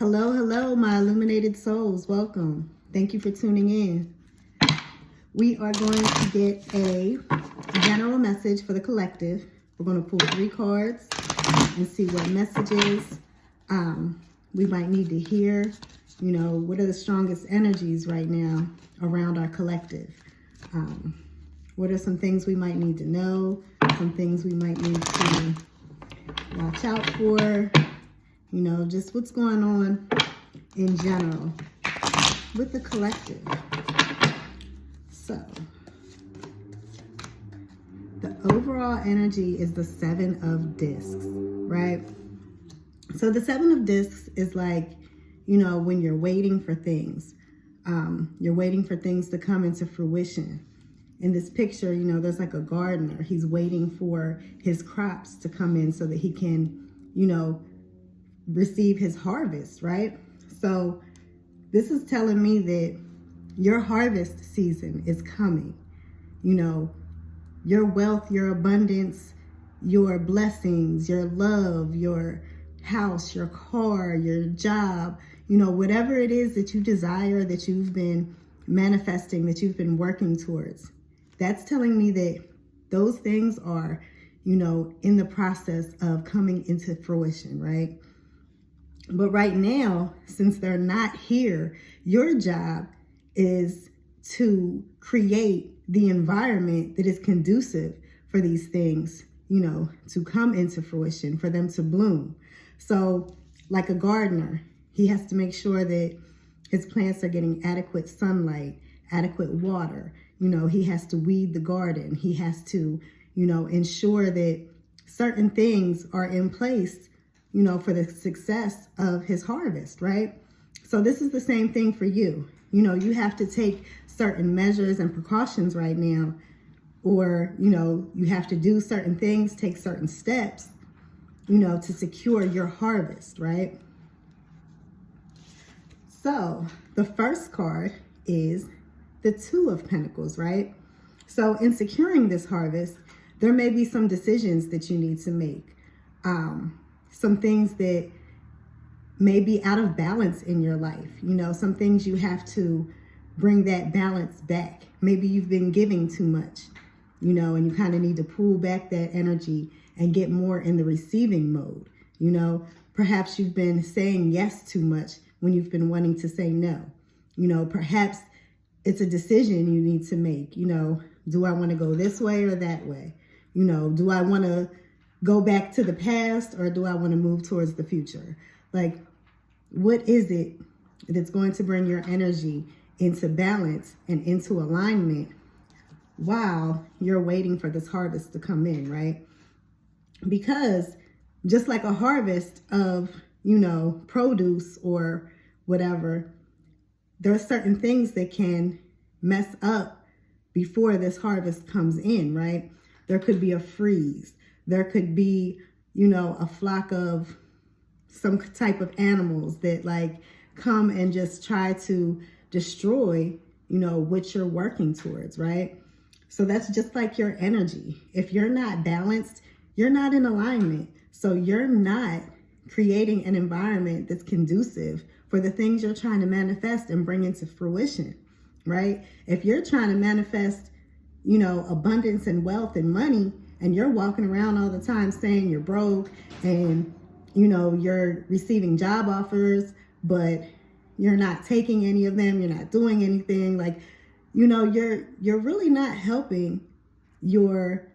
Hello, hello, my illuminated souls. Welcome. Thank you for tuning in. We are going to get a general message for the collective. We're going to pull 3 cards and see what messages we might need to hear. You know, what are the strongest energies right now around our collective? What are some things we might need to know? Some things we might need to watch out for? You know, just what's going on in general with the collective. So, the overall energy is the 7 of discs, right? So the 7 of discs is like, you know, when you're waiting for things. You're waiting for things to come into fruition. In this picture, you know, there's like a gardener. He's waiting for his crops to come in so that he can, you know, receive his harvest, right? So this is telling me that your harvest season is coming. You know, your wealth, your abundance, your blessings, your love, your house, your car, your job, you know, whatever it is that you desire, that you've been manifesting, that you've been working towards. That's telling me that those things are, you know, in the process of coming into fruition, right? But right now, since they're not here, your job is to create the environment that is conducive for these things, you know, to come into fruition, for them to bloom. So like a gardener, he has to make sure that his plants are getting adequate sunlight, adequate water. You know, he has to weed the garden. He has to, you know, ensure that certain things are in place, you know, for the success of his harvest, right? So this is the same thing for you. You know, you have to take certain measures and precautions right now, or, you know, you have to do certain things, take certain steps, you know, to secure your harvest, right? So the first card is the 2 of Pentacles, right? So in securing this harvest, there may be some decisions that you need to make. Some things that may be out of balance in your life. You know, some things you have to bring that balance back. Maybe you've been giving too much, you know, and you kind of need to pull back that energy and get more in the receiving mode. You know, perhaps you've been saying yes too much when you've been wanting to say no. You know, perhaps it's a decision you need to make. You know, do I want to go this way or that way? You know, do I want to go back to the past or do I want to move towards the future? Like, what is it that's going to bring your energy into balance and into alignment while you're waiting for this harvest to come in, right? Because just like a harvest of, you know, produce or whatever, there are certain things that can mess up before this harvest comes in, right? There could be a freeze. There could be, you know, a flock of some type of animals that like come and just try to destroy, you know, what you're working towards, right? So that's just like your energy. If you're not balanced, you're not in alignment. So you're not creating an environment that's conducive for the things you're trying to manifest and bring into fruition, right? If you're trying to manifest, you know, abundance and wealth and money, and you're walking around all the time saying you're broke and, you know, you're receiving job offers, but you're not taking any of them, you're not doing anything, like, you know, you're really not helping your,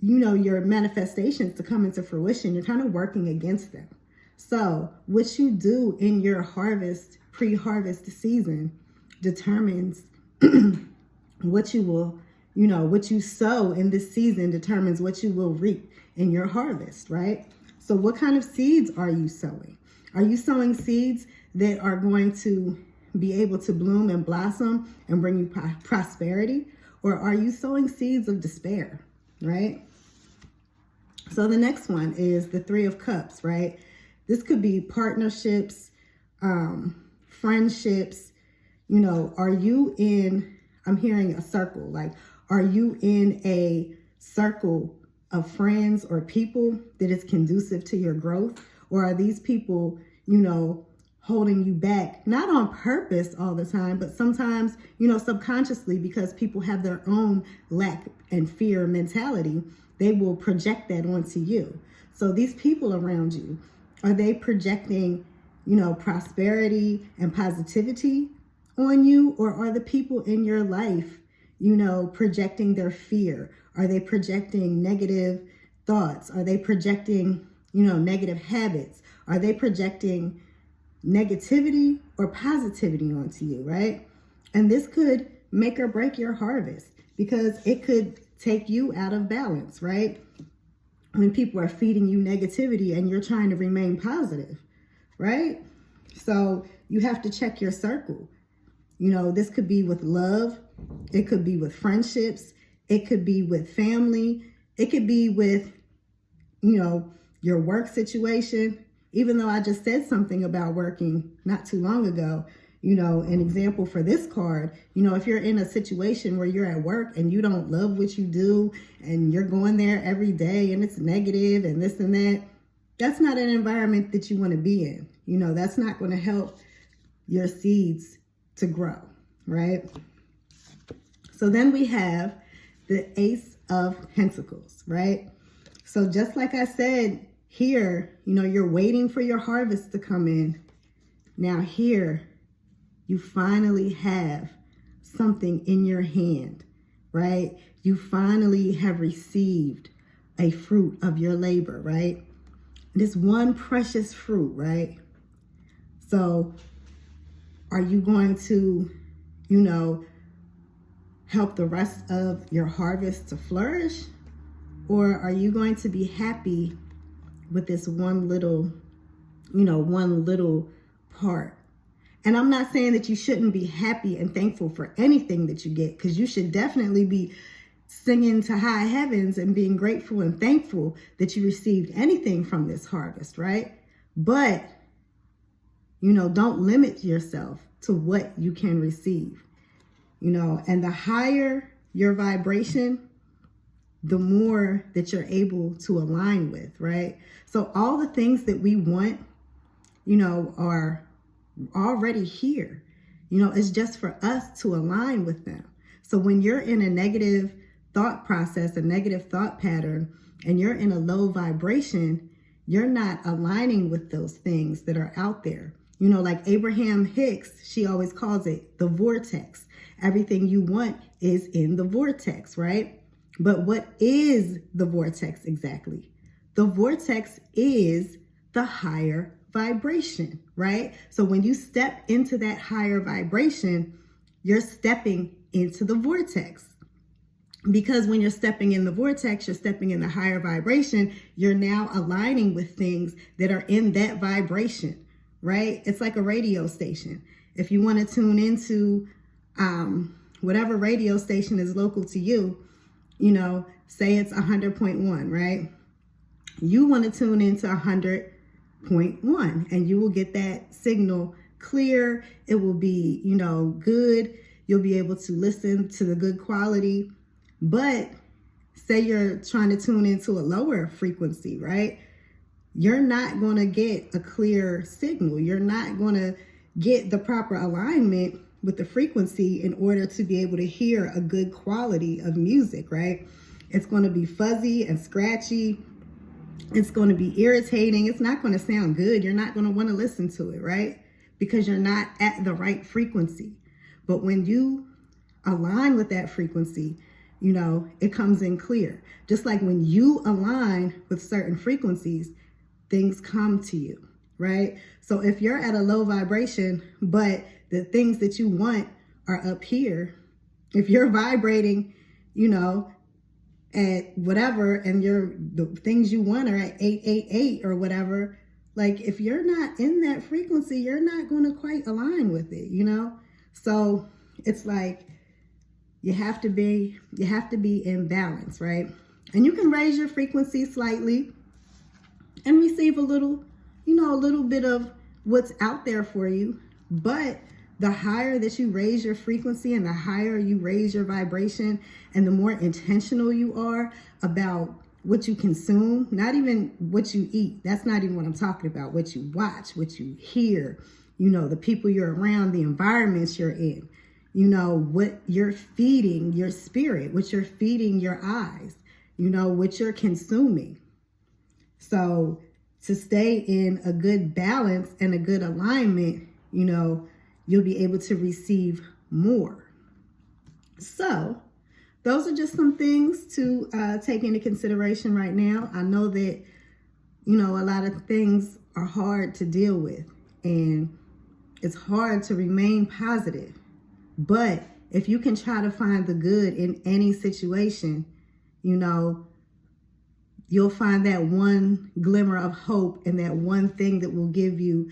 you know, your manifestations to come into fruition. You're kind of working against them. So what you do in your harvest, pre-harvest season determines what you will, you know, what you sow in this season determines what you will reap in your harvest, right? So what kind of seeds are you sowing? Are you sowing seeds that are going to be able to bloom and blossom and bring you prosperity? Or are you sowing seeds of despair, right? So the next one is the 3 of Cups, right? This could be partnerships, friendships. You know, are you in, I'm hearing a circle, like, are you in a circle of friends or people that is conducive to your growth? Or are these people, you know, holding you back, not on purpose all the time, but sometimes, you know, subconsciously, because people have their own lack and fear mentality, they will project that onto you. So these people around you, are they projecting, you know, prosperity and positivity on you? Or are the people in your life, you know, projecting their fear? Are they projecting negative thoughts? Are they projecting, you know, negative habits? Are they projecting negativity or positivity onto you, right? And this could make or break your harvest, because it could take you out of balance, right? When people are feeding you negativity and you're trying to remain positive, right? So you have to check your circle. You know, this could be with love. It could be with friendships. It could be with family. It could be with, you know, your work situation. Even though I just said something about working not too long ago, you know, an example for this card, you know, if you're in a situation where you're at work and you don't love what you do and you're going there every day and it's negative and this and that, that's not an environment that you want to be in. You know, that's not going to help your seeds to grow, right? So then we have the Ace of Pentacles, right? So just like I said, here, you know, you're waiting for your harvest to come in. Now here, you finally have something in your hand, right? You finally have received a fruit of your labor, right? This one precious fruit, right? So are you going to, you know, help the rest of your harvest to flourish? Or are you going to be happy with this one little, you know, one little part? And I'm not saying that you shouldn't be happy and thankful for anything that you get, because you should definitely be singing to high heavens and being grateful and thankful that you received anything from this harvest, right? But, you know, don't limit yourself to what you can receive, you know, and the higher your vibration, the more that you're able to align with, right? So all the things that we want, you know, are already here. You know, it's just for us to align with them. So when you're in a negative thought process, a negative thought pattern, and you're in a low vibration, you're not aligning with those things that are out there. You know, like Abraham Hicks, she always calls it the vortex. Everything you want is in the vortex, right? But what is the vortex exactly? The vortex is the higher vibration, right? So when you step into that higher vibration, you're stepping into the vortex. Because when you're stepping in the vortex, you're stepping in the higher vibration, you're now aligning with things that are in that vibration, right? It's like a radio station. If you want to tune into whatever radio station is local to you, you know, say it's 100.1, right? You want to tune into 100.1 and you will get that signal clear. It will be, you know, good. You'll be able to listen to the good quality. But say you're trying to tune into a lower frequency, right? You're not going to get a clear signal. You're not going to get the proper alignment with the frequency in order to be able to hear a good quality of music, right? It's going to be fuzzy and scratchy. It's going to be irritating. It's not going to sound good. You're not going to want to listen to it, right? Because you're not at the right frequency. But when you align with that frequency, you know, it comes in clear. Just like when you align with certain frequencies, things come to you, right? So if you're at a low vibration, but the things that you want are up here, if you're vibrating, you know, at whatever, and the things you want are at 888 or whatever, like if you're not in that frequency, you're not going to quite align with it, you know? So it's like, you have to be in balance, right? And you can raise your frequency slightly and receive a little, you know, a little bit of what's out there for you. But the higher that you raise your frequency and the higher you raise your vibration and the more intentional you are about what you consume, not even what you eat. That's not even what I'm talking about. What you watch, what you hear, you know, the people you're around, the environments you're in, you know, what you're feeding your spirit, what you're feeding your eyes, you know, what you're consuming. So to stay in a good balance and a good alignment, you know, you'll be able to receive more. So those are just some things to take into consideration right now. I know that, you know, a lot of things are hard to deal with, and it's hard to remain positive. But if you can try to find the good in any situation, you know, you'll find that one glimmer of hope and that one thing that will give you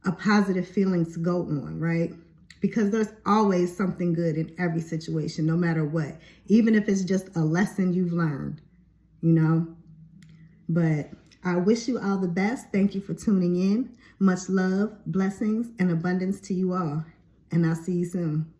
a positive feeling to go on, right? Because there's always something good in every situation, no matter what, even if it's just a lesson you've learned, you know. But I wish you all the best. Thank you for tuning in. Much love, blessings, and abundance to you all. And I'll see you soon.